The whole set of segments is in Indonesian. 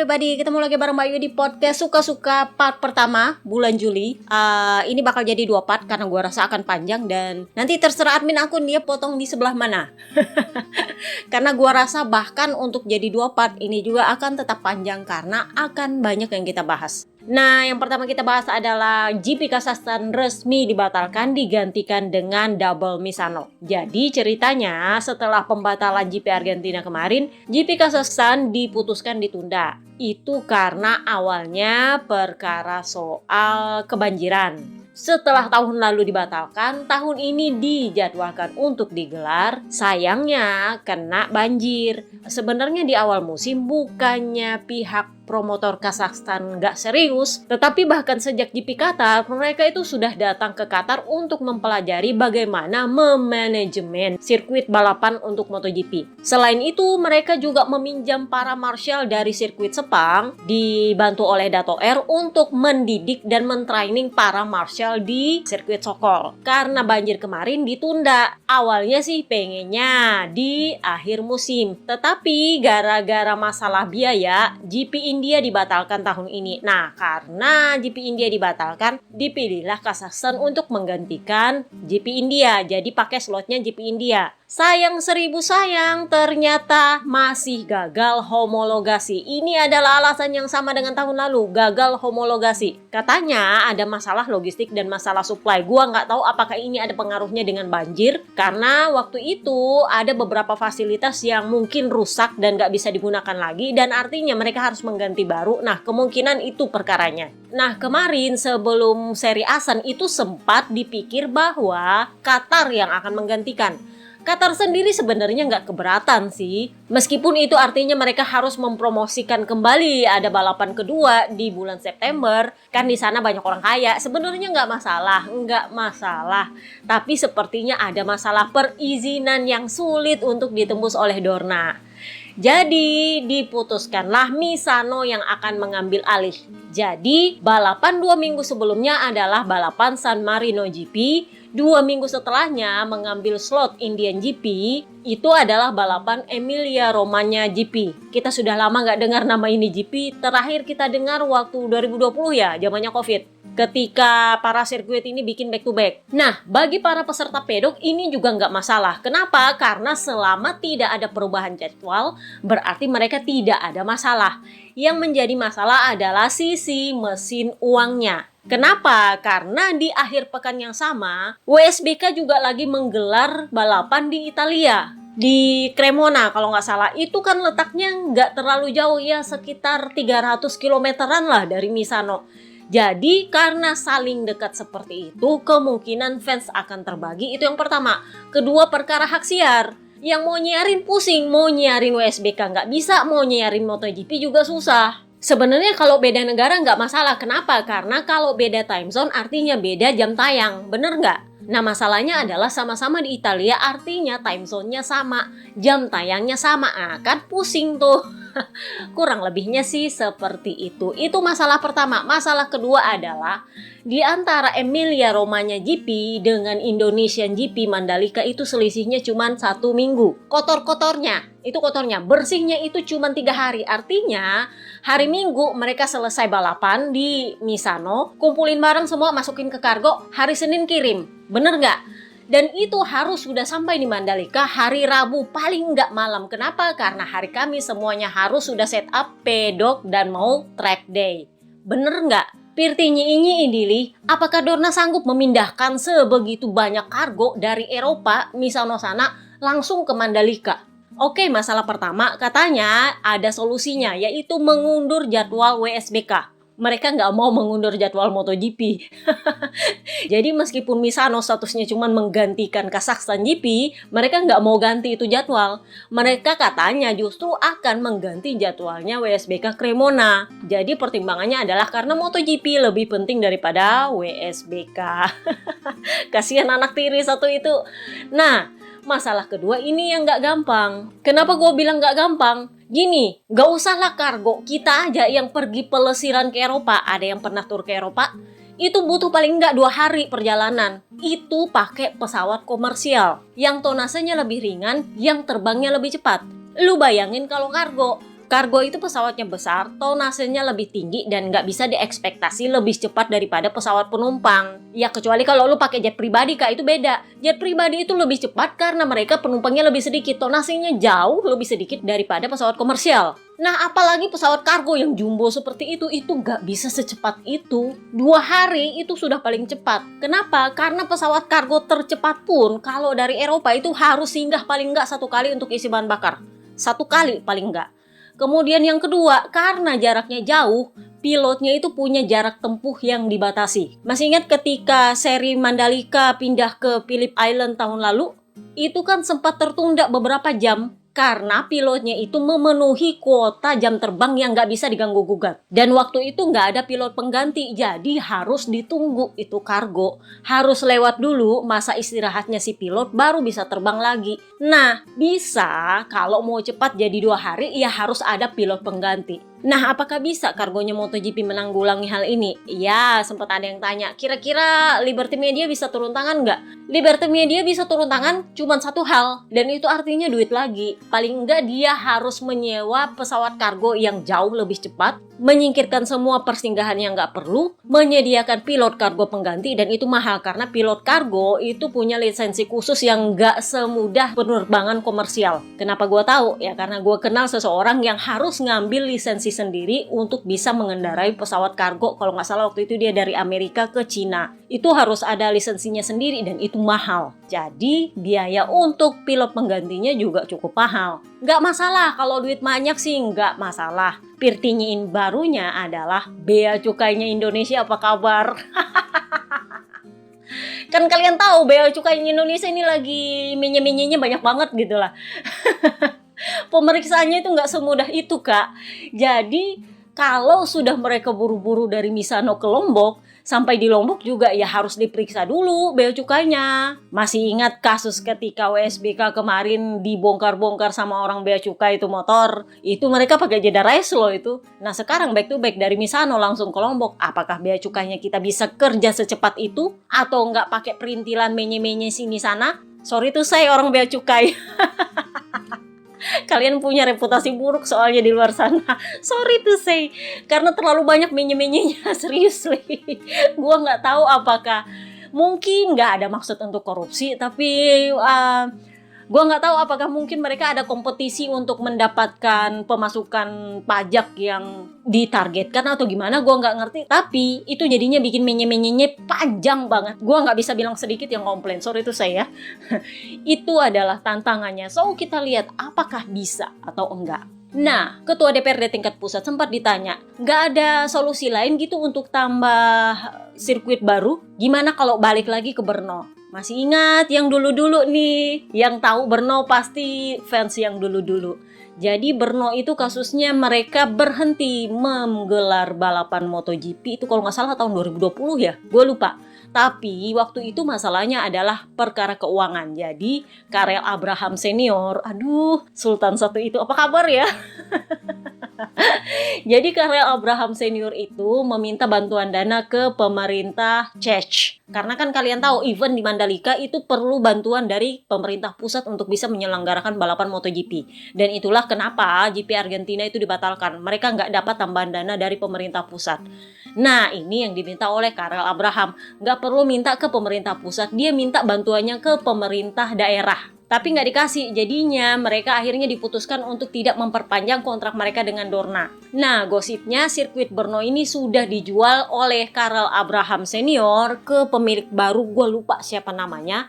everybody, ketemu lagi bareng Bayu di podcast Suka-Suka part pertama bulan Juli. Ini bakal jadi 2 part karena gue rasa akan panjang dan nanti terserah admin akun dia potong di sebelah mana. Karena gue rasa bahkan untuk jadi 2 part ini juga akan tetap panjang karena akan banyak yang kita bahas. Nah, yang pertama kita bahas adalah GP Kazakhstan resmi dibatalkan digantikan dengan double Misano. Jadi ceritanya setelah pembatalan GP Argentina kemarin, GP Kazakhstan diputuskan ditunda. Itu karena awalnya perkara soal kebanjiran. Setelah tahun lalu dibatalkan, tahun ini dijadwalkan untuk digelar. Sayangnya kena banjir. Sebenarnya di awal musim bukannya pihak promotor Kazakhstan nggak serius, tetapi bahkan sejak GP Qatar, mereka itu sudah datang ke Qatar untuk mempelajari bagaimana memanajemen sirkuit balapan untuk MotoGP. Selain itu, mereka juga meminjam para marshal dari sirkuit Sepang, dibantu oleh Dato R untuk mendidik dan mentraining para marshal di sirkuit Sokol. Karena banjir kemarin ditunda, awalnya sih pengennya di akhir musim, tetapi gara-gara masalah biaya, GP India dibatalkan tahun ini. Nah, karena GP India dibatalkan, dipilihlah Kazakhstan untuk menggantikan GP India. Jadi pakai slotnya GP India. Sayang 1000 sayang, ternyata masih gagal homologasi. Ini adalah alasan yang sama dengan tahun lalu, gagal homologasi. Katanya ada masalah logistik dan masalah supply. Gua nggak tahu apakah ini ada pengaruhnya dengan banjir, karena waktu itu ada beberapa fasilitas yang mungkin rusak dan nggak bisa digunakan lagi, dan artinya mereka harus mengganti baru. Nah, kemungkinan itu perkaranya. Nah, kemarin sebelum seri Asan itu sempat dipikir bahwa Qatar yang akan menggantikan. Qatar sendiri sebenarnya nggak keberatan sih. Meskipun itu artinya mereka harus mempromosikan kembali ada balapan kedua di bulan September. Kan di sana banyak orang kaya. Sebenarnya nggak masalah. Tapi sepertinya ada masalah perizinan yang sulit untuk ditembus oleh Dorna. Jadi diputuskanlah Misano yang akan mengambil alih. Jadi balapan 2 minggu sebelumnya adalah balapan San Marino GP. 2 minggu setelahnya mengambil slot Indian GP, itu adalah balapan Emilia Romagna GP. Kita sudah lama nggak dengar nama ini GP, terakhir kita dengar waktu 2020 ya, zamannya COVID. Ketika para sirkuit ini bikin back to back. Nah, bagi para peserta pedok ini juga nggak masalah. Kenapa? Karena selama tidak ada perubahan jadwal, berarti mereka tidak ada masalah. Yang menjadi masalah adalah sisi mesin uangnya. Kenapa? Karena di akhir pekan yang sama, WSBK juga lagi menggelar balapan di Italia. Di Cremona kalau nggak salah. Itu kan letaknya nggak terlalu jauh ya, sekitar 300 kilometeran lah dari Misano. Jadi karena saling dekat seperti itu, kemungkinan fans akan terbagi. Itu yang pertama. Kedua, perkara hak siar. Yang mau nyiarin pusing, mau nyiarin WSBK nggak bisa, mau nyiarin MotoGP juga susah. Sebenarnya kalau beda negara nggak masalah. Kenapa? Karena kalau beda time zone artinya beda jam tayang. Bener nggak? Nah, masalahnya adalah sama-sama di Italia artinya time zone-nya sama. Jam tayangnya sama. Kan pusing tuh. Kurang lebihnya sih seperti itu. Itu masalah pertama. Masalah kedua adalah di antara Emilia Romagna GP dengan Indonesian GP Mandalika itu selisihnya cuma 1 minggu. Kotornya, bersihnya itu cuma 3 hari. Artinya hari Minggu mereka selesai balapan di Misano, kumpulin barang semua, masukin ke kargo, hari Senin kirim. Bener nggak? Dan itu harus sudah sampai di Mandalika hari Rabu, paling nggak malam. Kenapa? Karena hari Kamis semuanya harus sudah set up pedok dan mau track day. Bener nggak? Pirtinyi ini Indili, apakah Dorna sanggup memindahkan sebegitu banyak kargo dari Eropa, Misano sana, langsung ke Mandalika? Oke, masalah pertama katanya ada solusinya, yaitu mengundur jadwal WSBK. Mereka nggak mau mengundur jadwal MotoGP. Jadi meskipun Misano statusnya cuma menggantikan Kazakhstan GP, mereka nggak mau ganti itu jadwal. Mereka katanya justru akan mengganti jadwalnya WSBK Cremona. Jadi pertimbangannya adalah karena MotoGP lebih penting daripada WSBK. Kasihan anak tiri satu itu. Nah, masalah kedua ini yang nggak gampang. Kenapa gue bilang nggak gampang? Gini, gak usahlah kargo, kita aja yang pergi pelesiran ke Eropa, ada yang pernah tur ke Eropa, itu butuh paling nggak 2 hari perjalanan. Itu pakai pesawat komersial, yang tonasenya lebih ringan, yang terbangnya lebih cepat. Lu bayangin kalau kargo Kargo itu pesawatnya besar, tonasenya lebih tinggi dan nggak bisa diekspektasi lebih cepat daripada pesawat penumpang. Ya kecuali kalau lu pakai jet pribadi Kak, itu beda. Jet pribadi itu lebih cepat karena mereka penumpangnya lebih sedikit, tonasenya jauh lebih sedikit daripada pesawat komersial. Nah apalagi pesawat kargo yang jumbo seperti itu nggak bisa secepat itu. 2 hari itu sudah paling cepat. Kenapa? Karena pesawat kargo tercepat pun kalau dari Eropa itu harus singgah paling nggak 1 kali untuk isi bahan bakar. 1 kali paling nggak. Kemudian yang kedua, karena jaraknya jauh, pilotnya itu punya jarak tempuh yang dibatasi. Masih ingat ketika seri Mandalika pindah ke Phillip Island tahun lalu? Itu kan sempat tertunda beberapa jam karena pilotnya itu memenuhi kuota jam terbang yang nggak bisa diganggu-gugat. Dan waktu itu nggak ada pilot pengganti, jadi harus ditunggu itu kargo. Harus lewat dulu masa istirahatnya si pilot baru bisa terbang lagi. Nah, bisa kalau mau cepat jadi 2 hari ya harus ada pilot pengganti. Nah, apakah bisa kargonya MotoGP menanggulangi hal ini? Ya, sempat ada yang tanya, kira-kira Liberty Media bisa turun tangan nggak? Liberty Media bisa turun tangan cuma 1 hal, dan itu artinya duit lagi. Paling nggak dia harus menyewa pesawat kargo yang jauh lebih cepat, menyingkirkan semua persinggahan yang nggak perlu, menyediakan pilot kargo pengganti, dan itu mahal karena pilot kargo itu punya lisensi khusus yang nggak semudah penerbangan komersial. Kenapa gue tahu? Ya karena gue kenal seseorang yang harus ngambil lisensi sendiri untuk bisa mengendarai pesawat kargo. Kalau nggak salah waktu itu dia dari Amerika ke Cina. Itu harus ada lisensinya sendiri dan itu mahal. Jadi biaya untuk pilot penggantinya juga cukup mahal. Nggak masalah kalau duit banyak sih, nggak masalah. Pirtinyiin barunya adalah bea cukainya Indonesia apa kabar? Kan kalian tahu bea cukainya Indonesia ini lagi menye-menyenya banyak banget gitu lah. Pemeriksaannya itu nggak semudah itu Kak. Jadi kalau sudah mereka buru-buru dari Misano ke Lombok, sampai di Lombok juga ya harus diperiksa dulu bea cukainya. Masih ingat kasus ketika WSBK kemarin dibongkar-bongkar sama orang bea cukai itu motor? Itu mereka pakai jeda race loh itu. Nah sekarang back to back dari Misano langsung ke Lombok. Apakah bea cukainya kita bisa kerja secepat itu? Atau nggak pakai perintilan menye-menye sini sana? Sorry tuh saya orang bea cukai. Kalian punya reputasi buruk soalnya di luar sana. Sorry to say, karena terlalu banyak menye-menyenya. Seriously, gue nggak tahu apakah mungkin nggak ada maksud untuk korupsi, tapi gue nggak tahu apakah mungkin mereka ada kompetisi untuk mendapatkan pemasukan pajak yang ditargetkan atau gimana, gue nggak ngerti. Tapi itu jadinya bikin menye-menyenya panjang banget. Gue nggak bisa bilang sedikit yang komplain, sorry itu saya. Itu adalah tantangannya. So kita lihat apakah bisa atau enggak. Nah, Ketua DPRD tingkat pusat sempat ditanya, nggak ada solusi lain gitu untuk tambah sirkuit baru? Gimana kalau balik lagi ke Brno? Masih ingat yang dulu-dulu nih, yang tahu Brno pasti fans yang dulu-dulu. Jadi Brno itu kasusnya mereka berhenti menggelar balapan MotoGP itu kalau nggak salah tahun 2020 ya, gue lupa. Tapi waktu itu masalahnya adalah perkara keuangan. Jadi Karel Abraham senior, aduh Sultan satu itu apa kabar ya? Jadi Karel Abraham senior itu meminta bantuan dana ke pemerintah Czech. Karena kan kalian tahu event di Mandalika itu perlu bantuan dari pemerintah pusat untuk bisa menyelenggarakan balapan MotoGP. Dan itulah kenapa GP Argentina itu dibatalkan. Mereka nggak dapat tambahan dana dari pemerintah pusat. Nah ini yang diminta oleh Karel Abraham. Nggak perlu minta ke pemerintah pusat, dia minta bantuannya ke pemerintah daerah. Tapi nggak dikasih, jadinya mereka akhirnya diputuskan untuk tidak memperpanjang kontrak mereka dengan Dorna. Nah, gosipnya sirkuit Brno ini sudah dijual oleh Karel Abraham senior ke pemilik baru, gue lupa siapa namanya.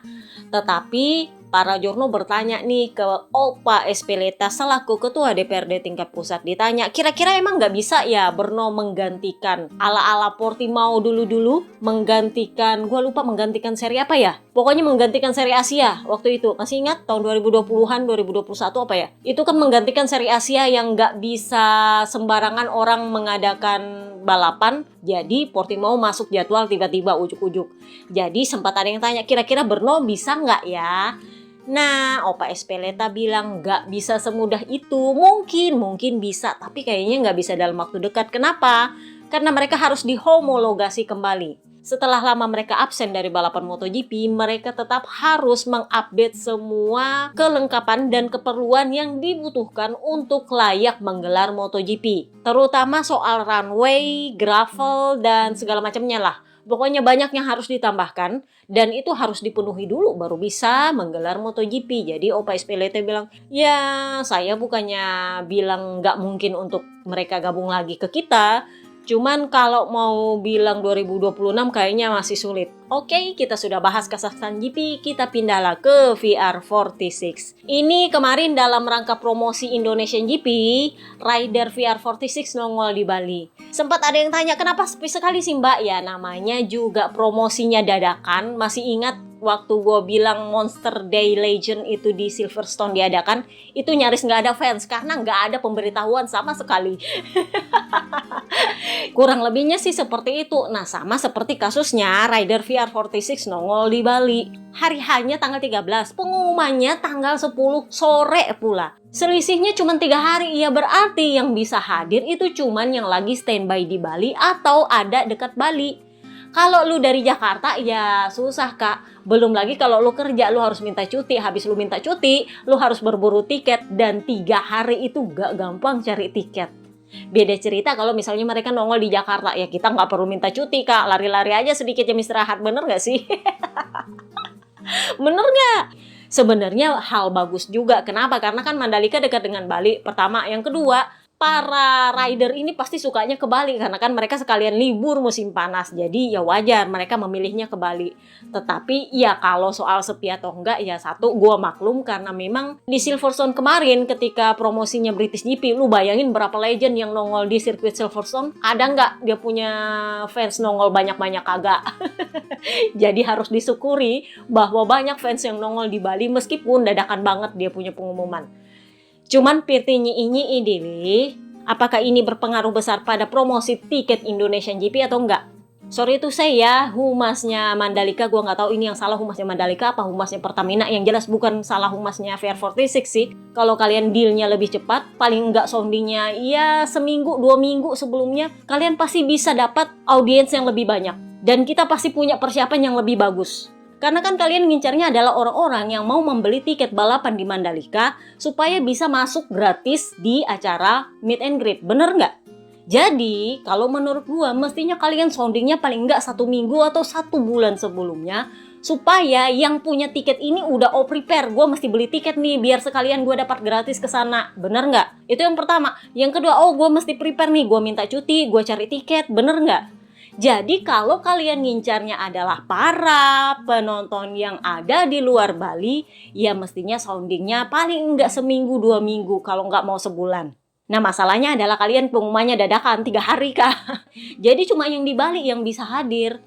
Tetapi para jurno bertanya nih ke Opa Espeleta selaku Ketua DPRD tingkat pusat, ditanya, kira-kira emang nggak bisa ya Brno menggantikan ala-ala Portimao dulu-dulu, menggantikan, gue lupa menggantikan seri apa ya? Pokoknya menggantikan seri Asia waktu itu. Masih ingat tahun 2020-an, 2021 apa ya? Itu kan menggantikan seri Asia yang nggak bisa sembarangan orang mengadakan balapan. Jadi Portimao masuk jadwal tiba-tiba ujuk-ujuk. Jadi sempat ada yang tanya, kira-kira Brno bisa nggak ya? Nah, Opa Espeleta bilang nggak bisa semudah itu. Mungkin bisa, tapi kayaknya nggak bisa dalam waktu dekat. Kenapa? Karena mereka harus dihomologasi kembali. setelah lama mereka absen dari balapan MotoGP, mereka tetap harus mengupdate semua kelengkapan dan keperluan yang dibutuhkan untuk layak menggelar MotoGP. Terutama soal runway, gravel, dan segala macamnya lah. Pokoknya banyak yang harus ditambahkan dan itu harus dipenuhi dulu baru bisa menggelar MotoGP. Jadi Opa SPLT bilang, ya saya bukannya bilang nggak mungkin untuk mereka gabung lagi ke kita. Cuman kalau mau bilang 2026 kayaknya masih sulit. Oke, kita sudah bahas Kazakhstan GP, kita pindahlah ke VR46. Ini kemarin dalam rangka promosi Indonesian GP, rider VR46 nongol di Bali. Sempat ada yang tanya, kenapa sepi sekali sih Mbak? Ya namanya juga promosinya dadakan. Masih ingat waktu gue bilang Monster Day Legend itu di Silverstone diadakan, itu nyaris nggak ada fans karena nggak ada pemberitahuan sama sekali. Kurang lebihnya sih seperti itu. Nah, sama seperti kasusnya rider VR46 nongol di Bali. Hari hanya tanggal 13, pengumumannya tanggal 10 sore pula. Selisihnya cuma 3 hari, ya berarti yang bisa hadir itu cuma yang lagi standby di Bali atau ada dekat Bali. Kalau lu dari Jakarta ya susah Kak. Belum lagi kalau lu kerja lu harus minta cuti. Habis lu minta cuti, lu harus berburu tiket. Dan 3 hari itu gak gampang cari tiket. Beda cerita kalau misalnya mereka nongol di Jakarta. Ya kita gak perlu minta cuti Kak. Lari-lari aja sedikit jam istirahat. Bener gak sih? Bener gak? Sebenarnya hal bagus juga. Kenapa? Karena kan Mandalika dekat dengan Bali. Pertama. Yang kedua, para rider ini pasti sukanya ke Bali karena kan mereka sekalian libur musim panas. Jadi ya wajar mereka memilihnya ke Bali. Tetapi ya kalau soal sepi atau enggak ya satu gue maklum karena memang di Silverstone kemarin ketika promosinya British GP, lu bayangin berapa legend yang nongol di sirkuit Silverstone? Ada enggak dia punya fans nongol banyak-banyak? Kagak. Jadi harus disyukuri bahwa banyak fans yang nongol di Bali meskipun dadakan banget dia punya pengumuman. Cuman pirtinya ini idili, apakah ini berpengaruh besar pada promosi tiket Indonesian GP atau enggak? Sorry itu saya humasnya Mandalika, gue nggak tahu ini yang salah humasnya Mandalika apa humasnya Pertamina. Yang jelas bukan salah humasnya VR46 sih. Kalau kalian dealnya lebih cepat, paling enggak soundingnya ya seminggu 2 minggu sebelumnya, kalian pasti bisa dapat audiens yang lebih banyak. Dan kita pasti punya persiapan yang lebih bagus. Karena kan kalian ngincarnya adalah orang-orang yang mau membeli tiket balapan di Mandalika supaya bisa masuk gratis di acara meet and greet. Bener nggak? Jadi, kalau menurut gua mestinya kalian soundingnya paling nggak 1 minggu atau 1 bulan sebelumnya supaya yang punya tiket ini udah prepare. Gua mesti beli tiket nih biar sekalian gua dapat gratis ke sana. Bener nggak? Itu yang pertama. Yang kedua, gua mesti prepare nih. Gua minta cuti, gua cari tiket. Bener nggak? Jadi kalau kalian ngincarnya adalah para penonton yang ada di luar Bali, ya mestinya soundingnya paling enggak seminggu 2 minggu kalau enggak mau sebulan. Nah masalahnya adalah kalian pengumumannya dadakan 3 hari Kak. Jadi cuma yang di Bali yang bisa hadir.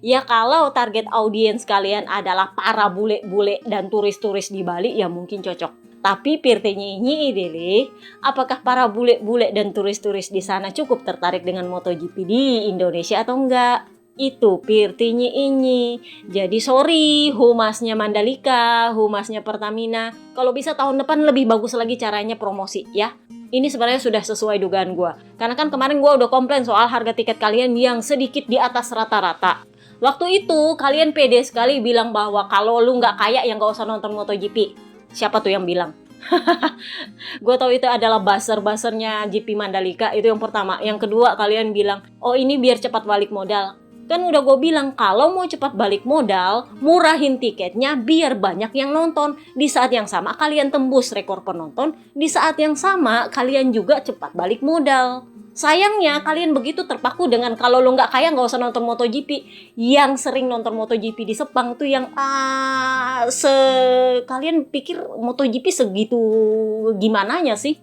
Ya kalau target audiens kalian adalah para bule-bule dan turis-turis di Bali ya mungkin cocok. Tapi pirtinya ini deh, apakah para bule-bule dan turis-turis di sana cukup tertarik dengan MotoGP di Indonesia atau enggak? Itu pirtinya ini. Jadi sorry, humasnya Mandalika, humasnya Pertamina. Kalau bisa tahun depan lebih bagus lagi caranya promosi ya. Ini sebenarnya sudah sesuai dugaan gue. Karena kan kemarin gue udah komplain soal harga tiket kalian yang sedikit di atas rata-rata. Waktu itu kalian pede sekali bilang bahwa kalau lu nggak kaya ya nggak usah nonton MotoGP. Siapa tuh yang bilang? Gue tahu itu adalah buzzer-buzzernya GP Mandalika. Itu yang pertama. Yang kedua kalian bilang, oh ini biar cepat balik modal. Kan udah gue bilang kalau mau cepat balik modal, murahin tiketnya biar banyak yang nonton. Di saat yang sama kalian tembus rekor penonton. Di saat yang sama kalian juga cepat balik modal. Sayangnya kalian begitu terpaku dengan kalau lo nggak kaya nggak usah nonton MotoGP. Yang sering nonton MotoGP di Sepang tuh yang kalian pikir MotoGP segitu gimananya sih?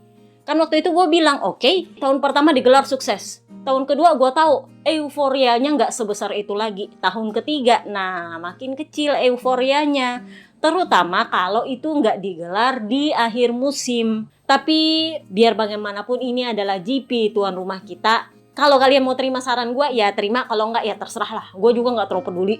Kan waktu itu gue bilang oke, tahun pertama digelar sukses. Tahun kedua gue tahu euforianya nggak sebesar itu lagi. Tahun ketiga, nah makin kecil euforianya. Terutama kalau itu nggak digelar di akhir musim. Tapi biar bagaimanapun ini adalah GP tuan rumah kita. Kalau kalian mau terima saran gue, ya terima. Kalau nggak, ya terserah lah. Gue juga nggak terlalu peduli.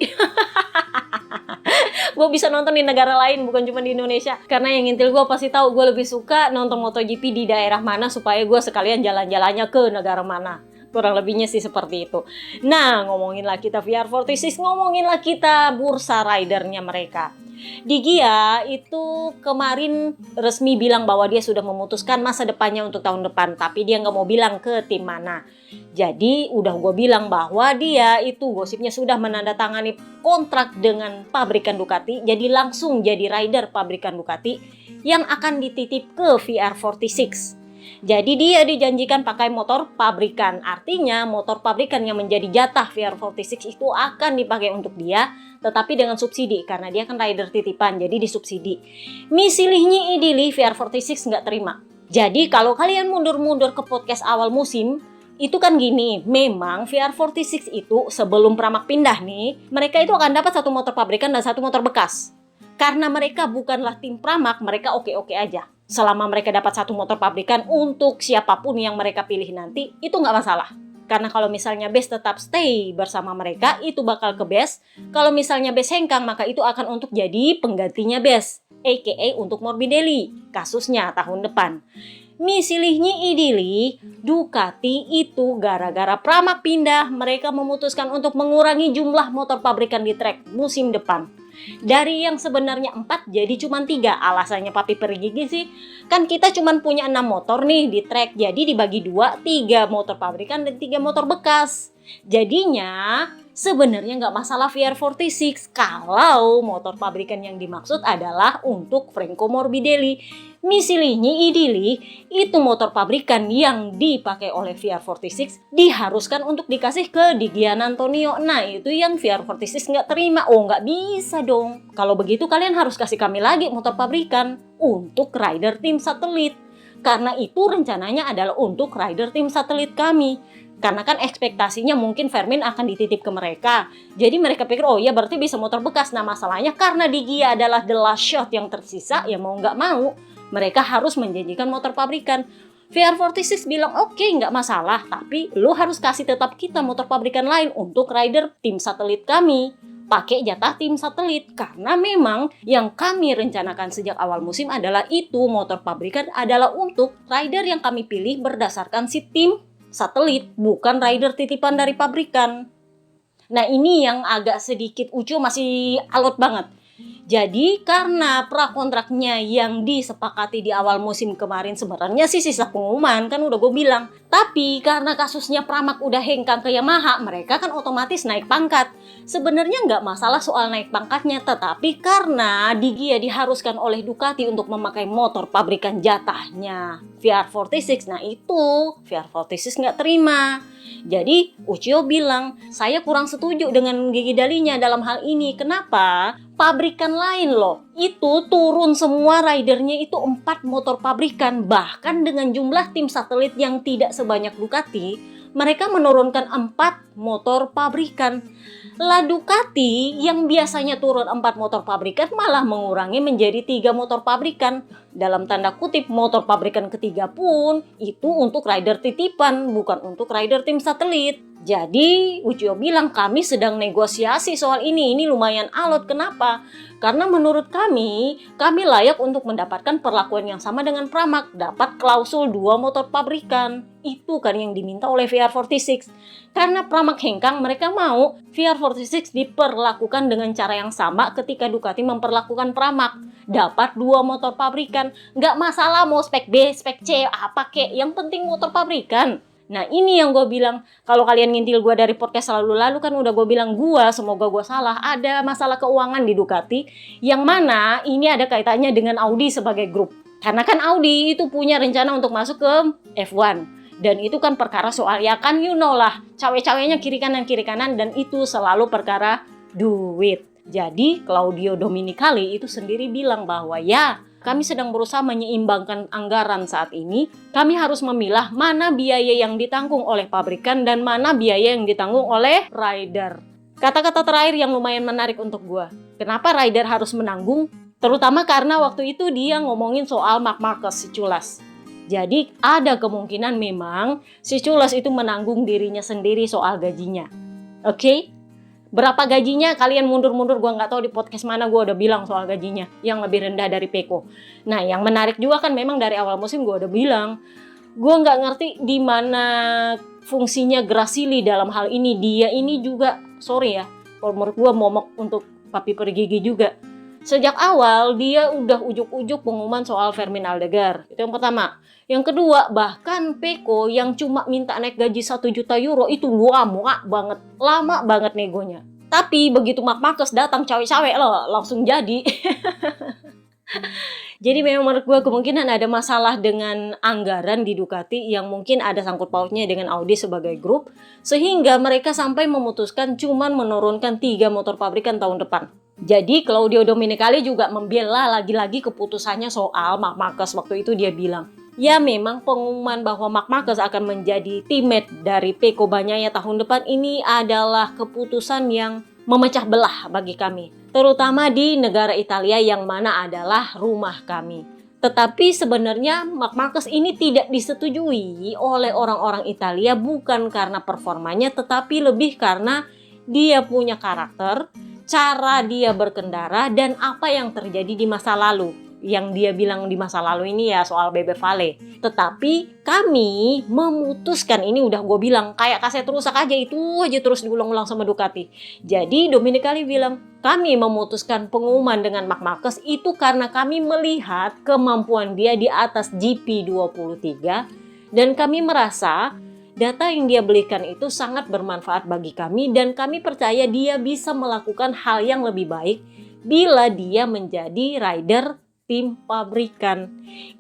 Gue bisa nonton di negara lain, bukan cuma di Indonesia. Karena yang intil gue pasti tahu gue lebih suka nonton MotoGP di daerah mana supaya gue sekalian jalan-jalannya ke negara mana. Kurang lebihnya sih seperti itu. Nah, ngomonginlah kita VR46, ngomonginlah kita bursa ridernya mereka. Di Gia itu kemarin resmi bilang bahwa dia sudah memutuskan masa depannya untuk tahun depan, tapi dia nggak mau bilang ke tim mana. Jadi udah gue bilang bahwa dia itu gosipnya sudah menandatangani kontrak dengan pabrikan Ducati, jadi langsung jadi rider pabrikan Ducati yang akan dititip ke VR46. Jadi dia dijanjikan pakai motor pabrikan. Artinya motor pabrikan yang menjadi jatah VR46 itu akan dipakai untuk dia, tetapi dengan subsidi karena dia kan rider titipan, jadi disubsidi. Misilihnya idili VR46 nggak terima. Jadi kalau kalian mundur-mundur ke podcast awal musim, itu kan gini, memang VR46 itu sebelum Pramac pindah nih, mereka itu akan dapat satu motor pabrikan dan satu motor bekas. Karena mereka bukanlah tim Pramac, mereka oke-oke aja. Selama mereka dapat satu motor pabrikan untuk siapapun yang mereka pilih nanti, itu nggak masalah. Karena kalau misalnya Bes tetap stay bersama mereka, itu bakal ke Bes. Kalau misalnya Bes hengkang, maka itu akan untuk jadi penggantinya Bes, a.k.a. untuk Morbidelli, kasusnya tahun depan. Misilihnya idili, Ducati itu gara-gara Pramac pindah, mereka memutuskan untuk mengurangi jumlah motor pabrikan di trek musim depan. Dari yang sebenarnya 4 jadi cuma 3. Alasannya papi pergi sih, kan kita cuma punya 6 motor nih di trek, jadi dibagi 2, 3 motor pabrikan dan 3 motor bekas. Jadinya sebenarnya nggak masalah VR46 kalau motor pabrikan yang dimaksud adalah untuk Franco Morbidelli. Misilihnya idili, itu motor pabrikan yang dipakai oleh VR46 diharuskan untuk dikasih ke Digian Antonio. Nah itu yang VR46 nggak terima. Oh nggak bisa dong. Kalau begitu kalian harus kasih kami lagi motor pabrikan untuk rider tim satelit. Karena itu rencananya adalah untuk rider tim satelit kami. Karena kan ekspektasinya mungkin Fermin akan dititip ke mereka. Jadi mereka pikir oh ya berarti bisa motor bekas. Nah masalahnya karena Digia adalah the last shot yang tersisa, ya mau nggak mau mereka harus menjanjikan motor pabrikan. VR46 bilang oke, nggak masalah, tapi lu harus kasih tetap kita motor pabrikan lain untuk rider tim satelit kami. Pakai jatah tim satelit, karena memang yang kami rencanakan sejak awal musim adalah itu motor pabrikan adalah untuk rider yang kami pilih berdasarkan si tim satelit, bukan rider titipan dari pabrikan. Nah ini yang agak sedikit Ucu masih alot banget. Jadi karena prakontraknya yang disepakati di awal musim kemarin sebenarnya sih sisa pengumuman, kan udah gue bilang. Tapi karena kasusnya Pramac udah hengkang ke Yamaha, mereka kan otomatis naik pangkat. Sebenarnya nggak masalah soal naik pangkatnya, tetapi karena Digia diharuskan oleh Ducati untuk memakai motor pabrikan jatahnya VR46, nah itu VR46 nggak terima. Jadi Ucio bilang, saya kurang setuju dengan Gigi Dalinya dalam hal ini. Kenapa? Pabrikan lain loh, itu turun semua ridernya itu 4 motor pabrikan. Bahkan dengan jumlah tim satelit yang tidak sebanyak Ducati, mereka menurunkan 4 motor pabrikan. La Ducati yang biasanya turun 4 motor pabrikan malah mengurangi menjadi 3 motor pabrikan. Dalam tanda kutip motor pabrikan ketiga pun itu untuk rider titipan, bukan untuk rider tim satelit. Jadi Ucio bilang kami sedang negosiasi soal ini lumayan alot. Kenapa? Karena menurut kami layak untuk mendapatkan perlakuan yang sama dengan Pramac, dapat klausul 2 motor pabrikan. Itu kan yang diminta oleh VR46. Karena Pramac hengkang, mereka mau VR46 diperlakukan dengan cara yang sama ketika Ducati memperlakukan Pramac. Dapat 2 motor pabrikan, nggak masalah mau spek B, spek C, apa kek, yang penting motor pabrikan. Nah ini yang gue bilang, kalau kalian ngintil gue dari podcast lalu kan udah gue bilang semoga gue salah, ada masalah keuangan di Ducati, yang mana ini ada kaitannya dengan Audi sebagai grup. Karena kan Audi itu punya rencana untuk masuk ke F1. Dan itu kan perkara soal, ya kan you know lah, cawe-cawenya kiri kanan, dan itu selalu perkara duit. Jadi Claudio Dominicali itu sendiri bilang bahwa ya, kami sedang berusaha menyeimbangkan anggaran saat ini. Kami harus memilah mana biaya yang ditanggung oleh pabrikan dan mana biaya yang ditanggung oleh rider. Kata-kata terakhir yang lumayan menarik untuk gue. Kenapa rider harus menanggung? Terutama karena waktu itu dia ngomongin soal Marc Marquez si Culas. Jadi ada kemungkinan memang si Culas itu menanggung dirinya sendiri soal gajinya. Oke? Berapa gajinya? Kalian mundur-mundur, gue nggak tahu di podcast mana gue udah bilang soal gajinya yang lebih rendah dari Peko. Nah yang menarik juga kan memang dari awal musim gue udah bilang Gue nggak ngerti di mana fungsinya Grasili dalam hal ini. Dia ini juga, sorry ya, kalau menurut gue momok untuk Papi Pergigi juga. Sejak awal dia udah ujuk-ujuk pengumuman soal Fermin Aldegar. Itu yang pertama. Yang kedua, bahkan Peko yang cuma minta naik gaji 1 juta euro itu lama banget. Lama banget negonya. Tapi begitu Marc Marquez datang cawe-cawe loh, langsung jadi. Jadi memang menurut gue kemungkinan ada masalah dengan anggaran di Ducati yang mungkin ada sangkut pautnya dengan Audi sebagai grup. Sehingga mereka sampai memutuskan cuman menurunkan 3 motor pabrikan tahun depan. Jadi Claudio Domenicali juga membela lagi-lagi keputusannya soal Marc Marquez. Waktu itu dia bilang, ya memang pengumuman bahwa Marc Marquez akan menjadi teammate dari Pecco Bagnaia tahun depan ini adalah keputusan yang memecah belah bagi kami. Terutama di negara Italia yang mana adalah rumah kami. Tetapi sebenarnya Marc Marquez ini tidak disetujui oleh orang-orang Italia bukan karena performanya tetapi lebih karena dia punya karakter, cara dia berkendara, dan apa yang terjadi di masa lalu. Yang dia bilang di masa lalu ini ya soal Bebe Vale. Tetapi kami memutuskan, ini udah gue bilang kayak kaset rusak aja, itu aja terus diulang-ulang sama Ducati. Jadi Domenicali bilang, kami memutuskan pengumuman dengan Marc Marquez itu karena kami melihat kemampuan dia di atas GP23 dan kami merasa data yang dia belikan itu sangat bermanfaat bagi kami dan kami percaya dia bisa melakukan hal yang lebih baik bila dia menjadi rider tim pabrikan.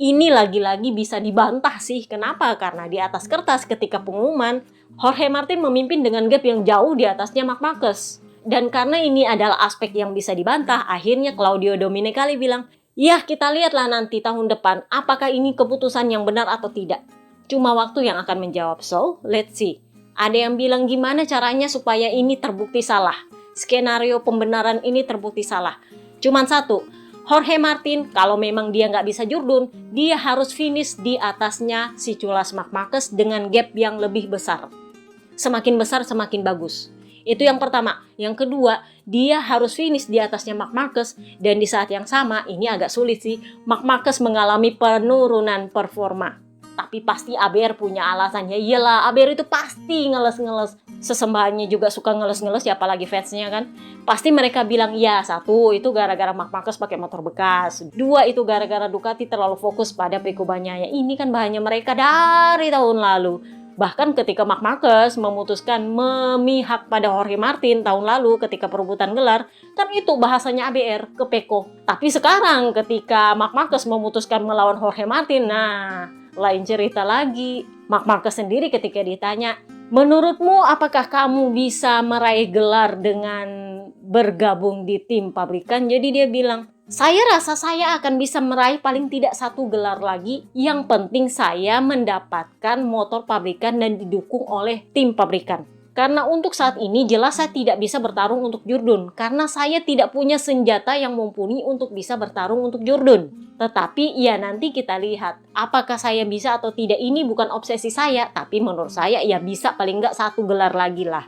Ini lagi-lagi bisa dibantah sih. Kenapa? Karena di atas kertas ketika pengumuman, Jorge Martin memimpin dengan gap yang jauh di atasnya Marc Marquez. Dan karena ini adalah aspek yang bisa dibantah, akhirnya Claudio Domenicali bilang, ya kita lihatlah nanti tahun depan apakah ini keputusan yang benar atau tidak. Cuma waktu yang akan menjawab, so let's see. Ada yang bilang gimana caranya supaya ini terbukti salah. Skenario pembenaran ini terbukti salah. Cuman satu, Jorge Martin kalau memang dia nggak bisa jurdun, dia harus finish di atasnya si culas Marc Marquez dengan gap yang lebih besar. Semakin besar semakin bagus. Itu yang pertama. Yang kedua, dia harus finish di atasnya Marc Marquez dan di saat yang sama, ini agak sulit sih, Marc Marquez mengalami penurunan performa. Tapi pasti ABR punya alasannya. Iyalah, ABR itu pasti ngeles-ngeles. Sesembahannya juga suka ngeles-ngeles ya, apalagi fansnya kan. Pasti mereka bilang, ya satu itu gara-gara Marc Marquez pakai motor bekas. Dua itu gara-gara Ducati terlalu fokus pada Pecco Bagnaia. Ini kan bahannya mereka dari tahun lalu. Bahkan ketika Marc Marquez memutuskan memihak pada Jorge Martin tahun lalu ketika perebutan gelar, kan itu bahasanya ABR ke Pecco. Tapi sekarang ketika Marc Marquez memutuskan melawan Jorge Martin, nah lain cerita lagi. Marc Marquez sendiri ketika ditanya, menurutmu apakah kamu bisa meraih gelar dengan bergabung di tim pabrikan? Jadi dia bilang, saya rasa saya akan bisa meraih paling tidak 1 gelar lagi. Yang penting saya mendapatkan motor pabrikan dan didukung oleh tim pabrikan. Karena untuk saat ini jelas saya tidak bisa bertarung untuk jurdun. Karena saya tidak punya senjata yang mumpuni untuk bisa bertarung untuk jurdun. Tetapi ya nanti kita lihat apakah saya bisa atau tidak. Ini bukan obsesi saya. Tapi menurut saya ya bisa paling nggak 1 gelar lagi lah.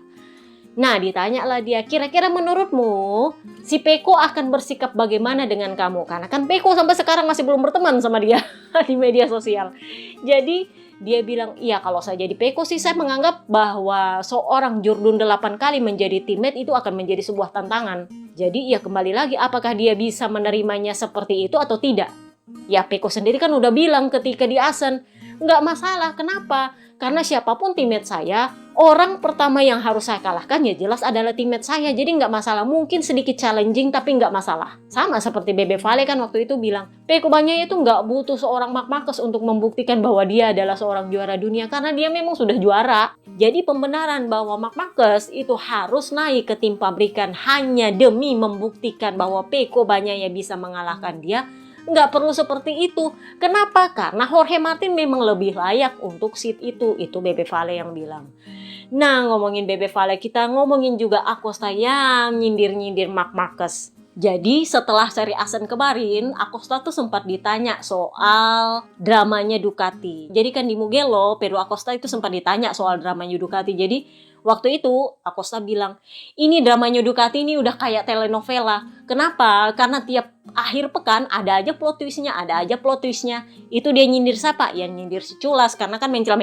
Nah ditanyalah dia, kira-kira menurutmu si Pecco akan bersikap bagaimana dengan kamu? Karena kan Pecco sampai sekarang masih belum berteman sama dia di media sosial. Jadi dia bilang, iya kalau saya jadi Pecco sih saya menganggap bahwa seorang jurdun 8 kali menjadi teammate itu akan menjadi sebuah tantangan. Jadi ya kembali lagi apakah dia bisa menerimanya seperti itu atau tidak. Ya Pecco sendiri kan udah bilang ketika di Assen, nggak masalah, kenapa? Karena siapapun teammate saya, orang pertama yang harus saya kalahkan ya jelas adalah teammate saya. Jadi nggak masalah, mungkin sedikit challenging tapi nggak masalah. Sama seperti Bebe Vale kan waktu itu bilang, Pecco Bagnaia itu nggak butuh seorang Marc Marquez untuk membuktikan bahwa dia adalah seorang juara dunia. Karena dia memang sudah juara. Jadi pembenaran bahwa Marc Marquez itu harus naik ke tim pabrikan hanya demi membuktikan bahwa Pecco Bagnaia bisa mengalahkan dia, nggak perlu seperti itu. Kenapa? Karena Jorge Martin memang lebih layak untuk seat itu. Itu Bebe Vale yang bilang. Nah ngomongin Bebe Vale, kita ngomongin juga Acosta yang nyindir-nyindir Marc Marquez. Jadi setelah seri Assen kemarin, Acosta tuh sempat ditanya soal dramanya Ducati. Jadi kan di Mugello, Pedro Acosta itu sempat ditanya soal dramanya Ducati. Jadi Waktu itu Acosta bilang, ini dramanya Ducati ini udah kayak telenovela. Kenapa? Karena tiap akhir pekan ada aja plot twistnya, ada aja plot twistnya. Itu dia nyindir siapa? Ya nyindir si Culas, karena kan mencela.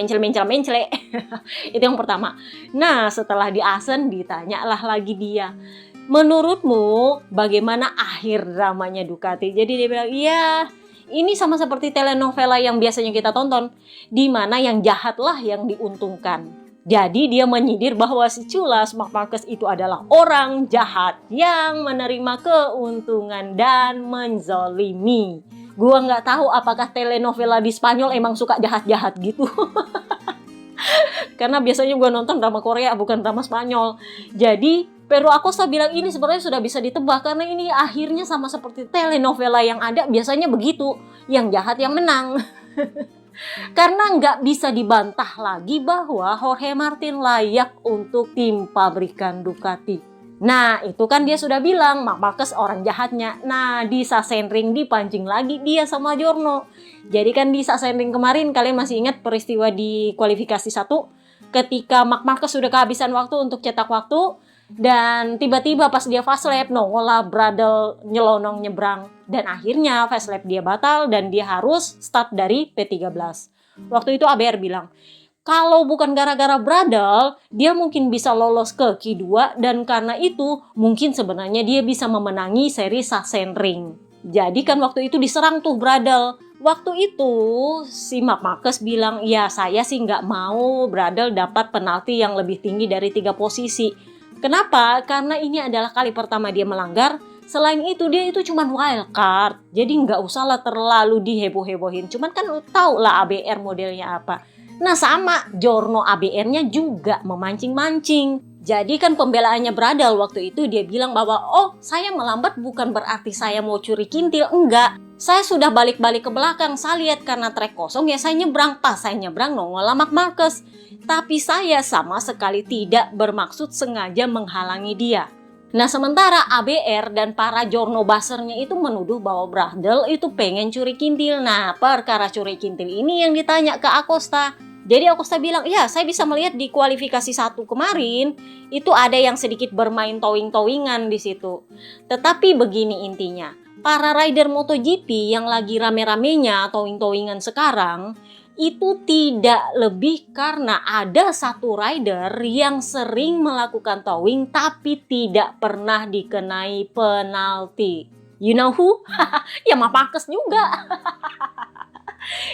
Itu yang pertama. Nah, setelah di Asen ditanyalah lagi dia, menurutmu bagaimana akhir dramanya Ducati? Jadi dia bilang, iya, ini sama seperti telenovela yang biasanya kita tonton, di mana yang jahatlah yang diuntungkan. Jadi dia menyindir bahwa si Culas, Marc Marquez itu adalah orang jahat yang menerima keuntungan dan menzolimi. Gua nggak tahu apakah telenovela di Spanyol emang suka jahat-jahat gitu. Karena biasanya gue nonton drama Korea bukan drama Spanyol. Jadi Pedro Acosta bilang ini sebenarnya sudah bisa ditebak karena ini akhirnya sama seperti telenovela yang ada biasanya begitu, yang jahat yang menang. Karena nggak bisa dibantah lagi bahwa Jorge Martin layak untuk tim pabrikan Ducati. Nah itu kan dia sudah bilang Marc Marquez orang jahatnya. Nah di Sachsenring dipancing lagi dia sama Giorno. Jadi kan di Sachsenring kemarin kalian masih ingat peristiwa di kualifikasi 1 ketika Marc Marquez sudah kehabisan waktu untuk cetak waktu dan tiba-tiba pas dia fast lap nongol Bradl nyelonong nyebrang dan akhirnya fast lap dia batal dan dia harus start dari P13. Waktu itu ABR bilang kalau bukan gara-gara Bradl, dia mungkin bisa lolos ke Q2 dan karena itu mungkin sebenarnya dia bisa memenangi seri Sachsenring. Jadi kan waktu itu diserang tuh Bradl. Waktu itu si Marc Marquez bilang, ya saya sih nggak mau Bradl dapat penalti yang lebih tinggi dari 3 posisi. Kenapa? Karena ini adalah kali pertama dia melanggar. Selain itu dia itu cuma wild card. Jadi nggak usahlah terlalu diheboh-hebohin. Cuman kan tahu lah ABR modelnya apa. Nah sama Giorno ABR-nya juga memancing-mancing. Jadi kan pembelaannya Bradl waktu itu dia bilang bahwa oh saya melambat bukan berarti saya mau curi kintil, enggak. Saya sudah balik-balik ke belakang, saya lihat karena trek kosong ya saya nyebrang. Pas saya nyebrang nongol Marc Marquez. Tapi saya sama sekali tidak bermaksud sengaja menghalangi dia. Nah sementara ABR dan para Giorno Bassernya itu menuduh bahwa Bradl itu pengen curi kintil. Nah perkara curi kintil ini yang ditanya ke Acosta. Jadi Acosta bilang, ya saya bisa melihat di kualifikasi 1 kemarin itu ada yang sedikit bermain towing-towingan di situ. Tetapi begini intinya, para rider MotoGP yang lagi rame-ramenya towing-towingan sekarang itu tidak lebih karena ada satu rider yang sering melakukan towing tapi tidak pernah dikenai penalti. You know who? Ya Marc Marquez juga.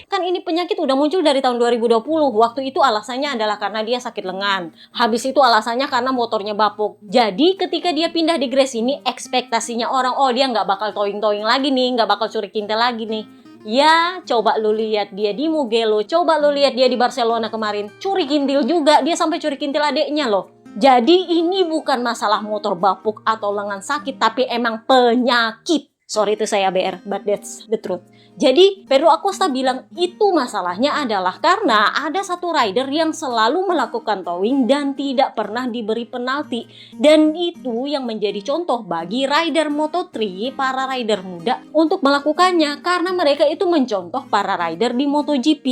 Kan ini penyakit udah muncul dari tahun 2020. Waktu itu alasannya adalah karena dia sakit lengan. Habis itu alasannya karena motornya bapuk. Jadi ketika dia pindah di Gres ini, ekspektasinya orang, oh dia nggak bakal towing-towing lagi nih, nggak bakal curi kintil lagi nih. Ya, coba lu lihat dia di Mugello, coba lu lihat dia di Barcelona kemarin. Curi kintil juga, dia sampai curi kintil adeknya loh. Jadi ini bukan masalah motor bapuk atau lengan sakit, tapi emang penyakit. Sorry itu saya BR, but that's the truth. Jadi Pedro Acosta bilang itu masalahnya adalah karena ada satu rider yang selalu melakukan towing dan tidak pernah diberi penalti. Dan itu yang menjadi contoh bagi rider Moto3, para rider muda untuk melakukannya karena mereka itu mencontoh para rider di MotoGP.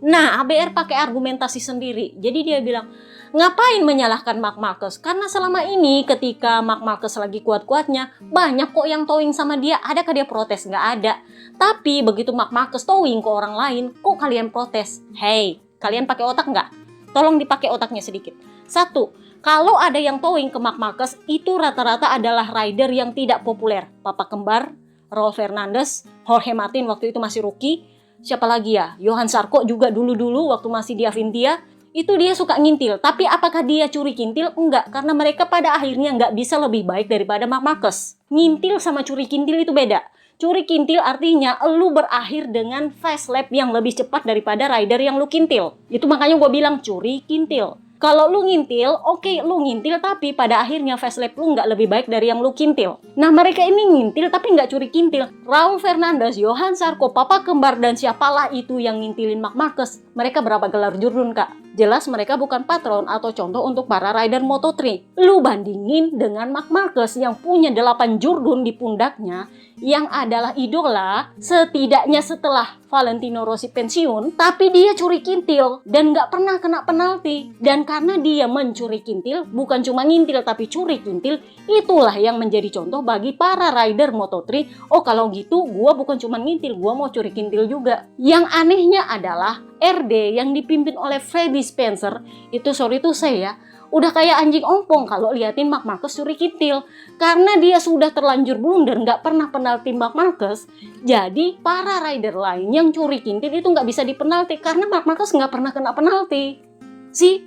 Nah ABR pakai argumentasi sendiri. Jadi dia bilang, ngapain menyalahkan Marc Marquez? Karena selama ini ketika Marc Marquez lagi kuat-kuatnya, banyak kok yang towing sama dia. Adakah dia protes? Nggak ada. Tapi begitu Marc Marquez towing ke orang lain, kok kalian protes? Hey, kalian pakai otak nggak? Tolong dipakai otaknya sedikit. 1. Kalau ada yang towing ke Marc Marquez, itu rata-rata adalah rider yang tidak populer. Papa kembar, Rolf Fernandez, Jorge Martin waktu itu masih rookie. Siapa lagi ya? Johan Zarco juga dulu-dulu waktu masih di Avintia. Itu dia suka ngintil. Tapi apakah dia curi kintil? Enggak. Karena mereka pada akhirnya nggak bisa lebih baik daripada Marc Marquez. Ngintil sama curi kintil itu beda. Curi kintil artinya lu berakhir dengan fast lap yang lebih cepat daripada rider yang lu kintil. Itu makanya gue bilang curi kintil. Kalau lu ngintil, oke, lu ngintil tapi pada akhirnya fast lap lu nggak lebih baik dari yang lu kintil. Nah mereka ini ngintil tapi nggak curi kintil. Raul Fernandez, Johan Zarco, Papa Kembar dan siapalah itu yang ngintilin Marc Marquez. Mereka berapa gelar jurun kak? Jelas mereka bukan patron atau contoh untuk para rider Moto3. Lu bandingin dengan Marc Marquez yang punya 8 jurdun di pundaknya, yang adalah idola setidaknya setelah Valentino Rossi pensiun, tapi dia curi kintil dan nggak pernah kena penalti. Dan karena dia mencuri kintil, bukan cuma ngintil tapi curi kintil, itulah yang menjadi contoh bagi para rider Moto3. Oh kalau gitu, gua bukan cuma ngintil, gua mau curi kintil juga. Yang anehnya adalah RD yang dipimpin oleh Freddie Spencer, itu sorry tuh saya, udah kayak anjing ompong kalau liatin Marc Marquez curi kintil. Karena dia sudah terlanjur blunder, nggak pernah penalti Marc Marquez, jadi para rider lain yang curi kintil itu nggak bisa dipenalti karena Marc Marquez nggak pernah kena penalti. Sih,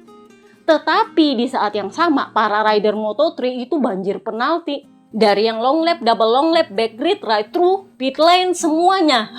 tetapi di saat yang sama para rider Moto3 itu banjir penalti. Dari yang long lap, double long lap, back grid, right through, pit lane, semuanya.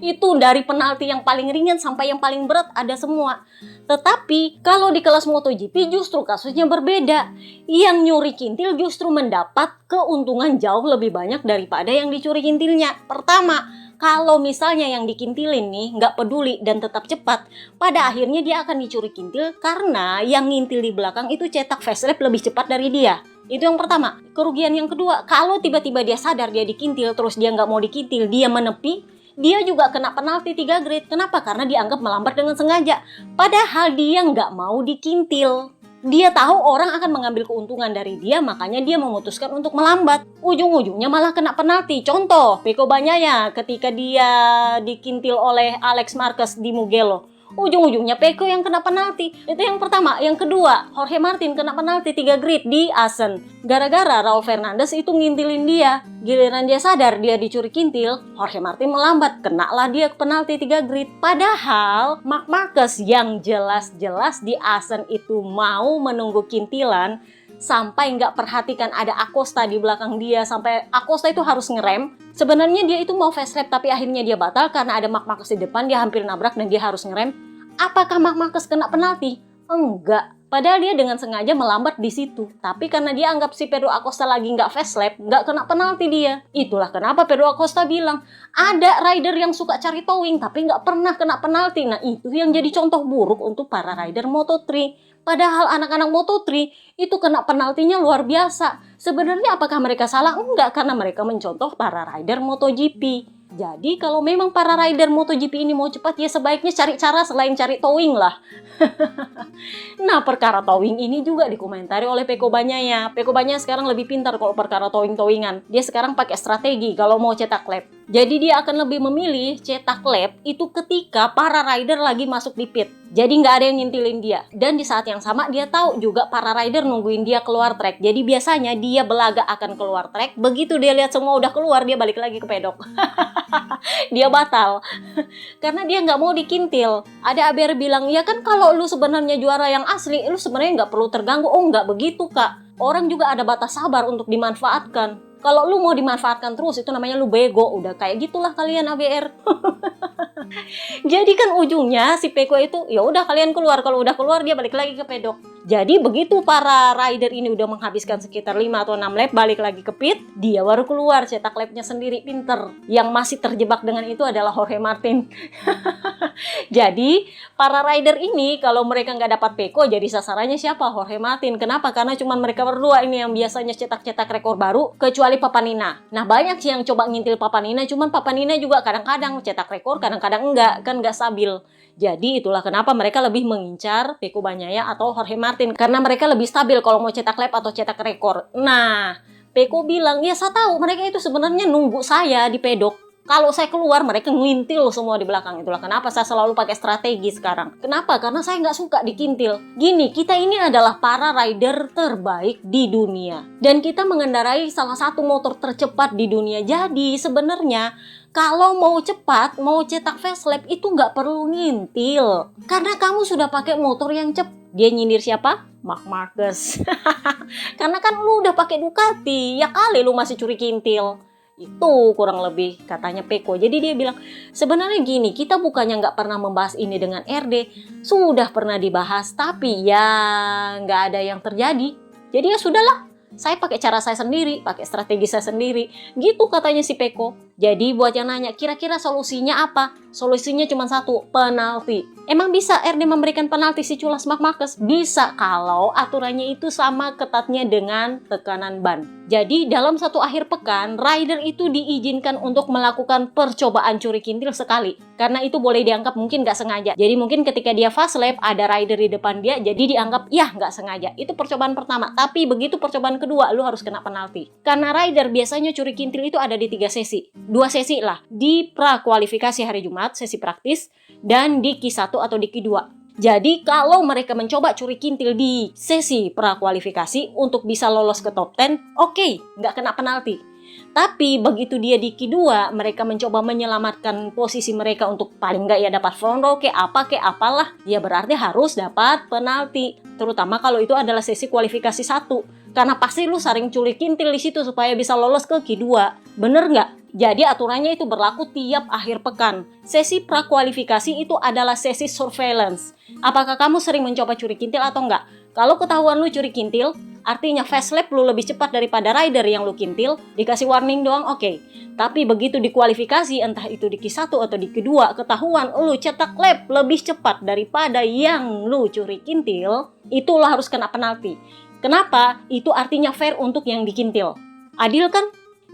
Itu dari penalti yang paling ringan sampai yang paling berat ada semua. Tetapi kalau di kelas MotoGP justru kasusnya berbeda. Yang nyuri kintil justru mendapat keuntungan jauh lebih banyak daripada yang dicuri kintilnya. Pertama, kalau misalnya yang dikintilin nih nggak peduli dan tetap cepat, pada akhirnya dia akan dicuri kintil karena yang ngintil di belakang itu cetak fast lap lebih cepat dari dia. Itu yang pertama. Kerugian yang kedua, kalau tiba-tiba dia sadar dia dikintil terus dia nggak mau dikintil, dia menepi, dia juga kena penalti 3 grid. Kenapa? Karena dianggap melambat dengan sengaja. Padahal dia nggak mau dikintil. Dia tahu orang akan mengambil keuntungan dari dia, makanya dia memutuskan untuk melambat. Ujung-ujungnya malah kena penalti. Contoh, Pecco Bagnaia ketika dia dikintil oleh Alex Marquez di Mugello. Ujung-ujungnya Pecco yang kena penalti. Itu yang pertama. Yang kedua, Jorge Martin kena penalti 3 grid di Assen. Gara-gara Raul Fernandez itu ngintilin dia. Giliran dia sadar dia dicuri kintil, Jorge Martin melambat. Kenalah dia penalti 3 grid. Padahal Marc Marquez yang jelas-jelas di Assen itu mau menunggu kintilan, sampai nggak perhatikan ada Acosta di belakang dia, sampai Acosta itu harus ngerem. Sebenarnya dia itu mau fast lap tapi akhirnya dia batal karena ada Marc Marquez di depan, dia hampir nabrak dan dia harus ngerem. Apakah Marc Marquez kena penalti? Enggak. Padahal dia dengan sengaja melambat di situ. Tapi karena dia anggap si Pedro Acosta lagi nggak fast lap, nggak kena penalti dia. Itulah kenapa Pedro Acosta bilang, ada rider yang suka cari towing tapi nggak pernah kena penalti. Nah itu yang jadi contoh buruk untuk para rider Moto3. Padahal anak-anak Moto3 itu kena penaltinya luar biasa. Sebenarnya apakah mereka salah? Enggak, karena mereka mencontoh para rider MotoGP. Jadi kalau memang para rider MotoGP ini mau cepat, ya sebaiknya cari cara selain cari towing lah. Nah, perkara towing ini juga dikomentari oleh Pecco Bagnaia. Pecco Bagnaia sekarang lebih pintar kalau perkara towing-towingan. Dia sekarang pakai strategi kalau mau cetak lap. Jadi dia akan lebih memilih cetak lap itu ketika para rider lagi masuk di pit. Jadi nggak ada yang ngintilin dia. Dan di saat yang sama dia tahu juga para rider nungguin dia keluar track. Jadi biasanya dia belaga akan keluar track. Begitu dia lihat semua udah keluar, dia balik lagi ke pedok. Dia batal. Karena dia nggak mau dikintil. Ada ABR bilang, ya kan kalau lu sebenarnya juara yang asli, lu sebenarnya nggak perlu terganggu. Oh nggak begitu kak. Orang juga ada batas sabar untuk dimanfaatkan. Kalau lu mau dimanfaatkan terus, itu namanya lu bego. Udah kayak gitulah kalian ABR. Jadi kan ujungnya si Pecco itu, ya udah kalian keluar. Kalau udah keluar dia balik lagi ke pedok. Jadi begitu para rider ini udah menghabiskan sekitar 5 atau 6 lap, balik lagi ke pit, dia baru keluar cetak lapnya sendiri, pinter. Yang masih terjebak dengan itu adalah Jorge Martin. Jadi para rider ini kalau mereka nggak dapat Pecco, jadi sasarannya siapa? Jorge Martin. Kenapa? Karena cuma mereka berdua ini yang biasanya cetak-cetak rekor baru, kecuali Papanina. Nah banyak sih yang coba ngintil Papanina, cuman Papanina juga kadang-kadang cetak rekor, kadang-kadang enggak, kan nggak stabil. Jadi itulah kenapa mereka lebih mengincar Pecco Bagnaia atau Jorge Martin, karena mereka lebih stabil kalau mau cetak lap atau cetak rekor. Nah, Pecco bilang, ya saya tahu mereka itu sebenarnya nunggu saya di pedok. Kalau saya keluar, mereka ngintil semua di belakang. Itulah kenapa saya selalu pakai strategi sekarang. Kenapa? Karena saya nggak suka dikintil. Gini, kita ini adalah para rider terbaik di dunia. Dan kita mengendarai salah satu motor tercepat di dunia. Jadi sebenarnya kalau mau cepat, mau cetak fast lap itu nggak perlu ngintil. Karena kamu sudah pakai motor yang cepat. Dia nyindir siapa? Marc Marquez. Karena kan lu udah pakai Ducati, ya kali lu masih curi kintil. Itu kurang lebih katanya Pecco. Jadi dia bilang, sebenarnya gini, kita bukannya nggak pernah membahas ini dengan RD. Sudah pernah dibahas, tapi ya nggak ada yang terjadi. Jadi ya sudahlah, saya pakai cara saya sendiri, pakai strategi saya sendiri. Gitu katanya si Pecco. Jadi buat yang nanya, kira-kira solusinya apa? Solusinya cuma satu, penalti. Emang bisa RD memberikan penalti si culas Marc Marquez? Bisa kalau aturannya itu sama ketatnya dengan tekanan ban. Jadi dalam satu akhir pekan, rider itu diizinkan untuk melakukan percobaan curi kintil sekali. Karena itu boleh dianggap mungkin nggak sengaja. Jadi mungkin ketika dia fast lap, ada rider di depan dia, jadi dianggap ya nggak sengaja. Itu percobaan pertama. Tapi begitu percobaan kedua, lu harus kena penalti. Karena rider biasanya curi kintil itu ada di 3 sesi. 2 sesi lah. Di pra-kualifikasi hari Jumat, sesi praktis, dan di Q1 atau di Q2. Jadi kalau mereka mencoba curi kintil di sesi pra-kualifikasi untuk bisa lolos ke top 10, oke, nggak kena penalti. Tapi begitu dia di Q2, mereka mencoba menyelamatkan posisi mereka untuk paling nggak ya dapat front row ke apalah, ya berarti harus dapat penalti. Terutama kalau itu adalah sesi kualifikasi 1. Karena pasti lu sering curi kintil di situ supaya bisa lolos ke Q2. Bener nggak? Jadi aturannya itu berlaku tiap akhir pekan. Sesi prakualifikasi itu adalah sesi surveillance. Apakah kamu sering mencoba curi kintil atau enggak? Kalau ketahuan lu curi kintil, artinya fast lap lu lebih cepat daripada rider yang lu kintil, dikasih warning doang oke. Tapi begitu di kualifikasi, entah itu di Q1 atau di Q2, ketahuan lu cetak lap lebih cepat daripada yang lu curi kintil, itu lu harus kena penalti. Kenapa? Itu artinya fair untuk yang dikintil. Adil kan?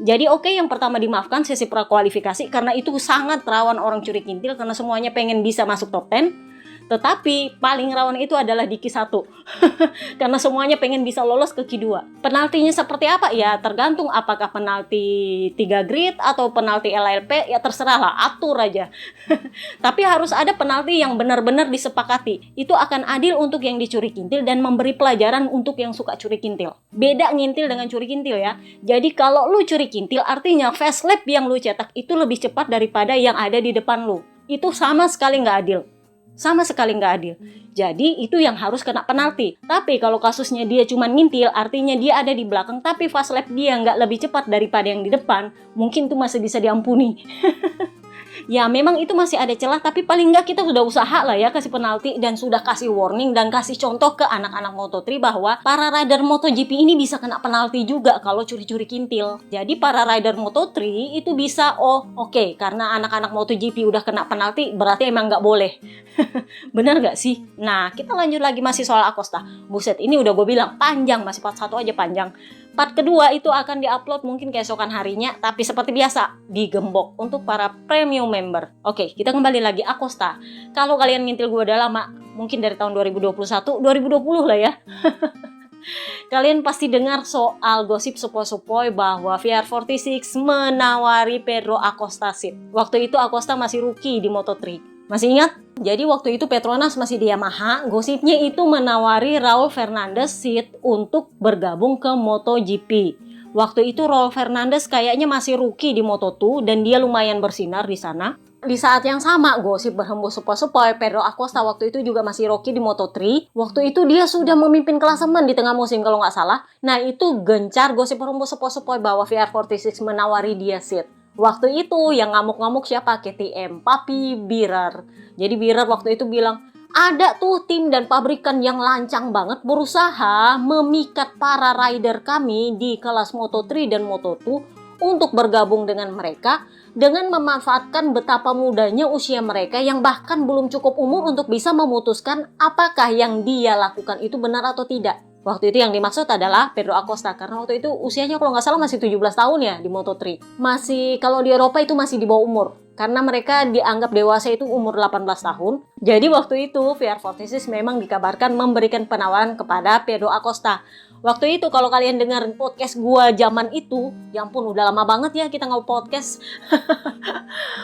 Jadi oke, yang pertama dimaafkan sesi prakualifikasi karena itu sangat rawan orang curi kintil karena semuanya pengen bisa masuk top 10. Tetapi paling rawan itu adalah di Q1 karena semuanya pengen bisa lolos ke Q2. Penaltinya seperti apa? Ya tergantung apakah penalti 3 grid atau penalti LLP, ya terserah lah, atur aja. Tapi harus ada penalti yang benar-benar disepakati. Itu akan adil untuk yang dicuri kintil dan memberi pelajaran untuk yang suka curi kintil. Beda ngintil dengan curi kintil ya. Jadi kalau lu curi kintil artinya fast lap yang lu cetak itu lebih cepat daripada yang ada di depan lu. Itu sama sekali nggak adil. Sama sekali nggak adil. Jadi itu yang harus kena penalti. Tapi kalau kasusnya dia cuma ngintil, artinya dia ada di belakang tapi fast lap dia nggak lebih cepat daripada yang di depan, mungkin itu masih bisa diampuni. Ya memang itu masih ada celah, tapi paling nggak kita sudah usaha lah ya kasih penalti dan sudah kasih warning dan kasih contoh ke anak-anak Moto3 bahwa para rider MotoGP ini bisa kena penalti juga kalau curi-curi kintil. Jadi para rider Moto3 itu bisa, oke, karena anak-anak MotoGP udah kena penalti berarti emang nggak boleh. Bener nggak sih? Nah kita lanjut lagi masih soal Acosta. Buset, ini udah gue bilang panjang, masih part 1 aja panjang. Part kedua itu akan diupload mungkin keesokan harinya, tapi seperti biasa digembok untuk para premium member. Oke, kita kembali lagi Acosta. Kalau kalian ngintil gue udah lama, mungkin dari tahun 2021, 2020 lah ya. Kalian pasti dengar soal gosip sepoi-sepoi bahwa VR46 menawari Pedro Acosta seat. Waktu itu Acosta masih rookie di Moto3. Masih ingat? Jadi waktu itu Petronas masih di Yamaha, gosipnya itu menawari Raul Fernandez seat untuk bergabung ke MotoGP. Waktu itu Raul Fernandez kayaknya masih rookie di Moto2 dan dia lumayan bersinar di sana. Di saat yang sama, gosip berhembus sepoi-sepoi, Pedro Acosta waktu itu juga masih rookie di Moto3. Waktu itu dia sudah memimpin klasemen di tengah musim kalau nggak salah. Nah itu gencar gosip berhembus sepoi-sepoi bahwa VR46 menawari dia seat. Waktu itu yang ngamuk-ngamuk siapa? KTM, Papi Birrer. Jadi Birrer waktu itu bilang, ada tuh tim dan pabrikan yang lancang banget berusaha memikat para rider kami di kelas Moto3 dan Moto2 untuk bergabung dengan mereka dengan memanfaatkan betapa mudanya usia mereka yang bahkan belum cukup umur untuk bisa memutuskan apakah yang dia lakukan itu benar atau tidak. Waktu itu yang dimaksud adalah Pedro Acosta karena waktu itu usianya kalau nggak salah masih 17 tahun ya di Moto3. Masih, kalau di Eropa itu masih di bawah umur. Karena mereka dianggap dewasa itu umur 18 tahun. Jadi waktu itu VR46 memang dikabarkan memberikan penawaran kepada Pedro Acosta. Waktu itu kalau kalian dengar podcast gua zaman itu, ya ampun udah lama banget ya kita nge-podcast.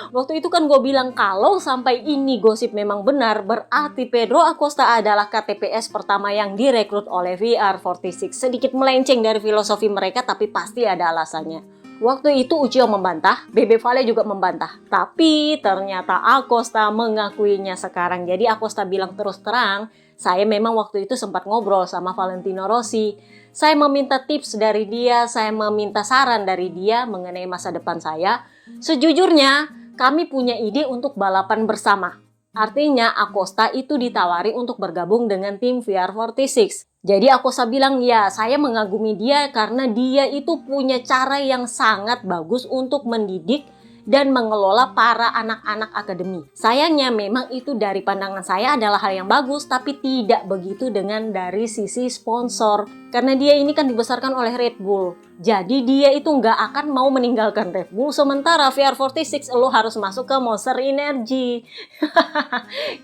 Waktu itu kan gua bilang kalau sampai ini gosip memang benar, berarti Pedro Acosta adalah KTPS pertama yang direkrut oleh VR46. Sedikit melenceng dari filosofi mereka tapi pasti ada alasannya. Waktu itu Uchiho membantah, Bebe Vale juga membantah. Tapi ternyata Acosta mengakuinya sekarang. Jadi Acosta bilang terus terang, saya memang waktu itu sempat ngobrol sama Valentino Rossi. Saya meminta tips dari dia, saya meminta saran dari dia mengenai masa depan saya. Sejujurnya, kami punya ide untuk balapan bersama. Artinya Acosta itu ditawari untuk bergabung dengan tim VR46. Jadi Acosta bilang, ya saya mengagumi dia karena dia itu punya cara yang sangat bagus untuk mendidik dan mengelola para anak-anak akademi. Sayangnya memang itu dari pandangan saya adalah hal yang bagus, tapi tidak begitu dengan dari sisi sponsor. Karena dia ini kan dibesarkan oleh Red Bull. Jadi dia itu nggak akan mau meninggalkan Red Bull, sementara VR46 lo harus masuk ke Monster Energy.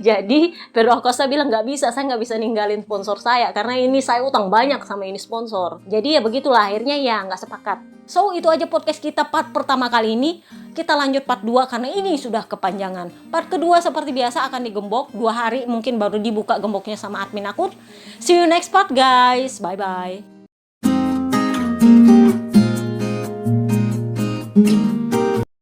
Jadi Pedro Acosta bilang nggak bisa, saya nggak bisa ninggalin sponsor saya karena ini saya utang banyak sama ini sponsor. Jadi ya begitulah, akhirnya ya nggak sepakat. So itu aja podcast kita part pertama kali ini. Kita lanjut part 2 karena ini sudah kepanjangan. Part kedua seperti biasa akan digembok 2 hari, mungkin baru dibuka gemboknya sama admin akun. See you next part guys, bye bye.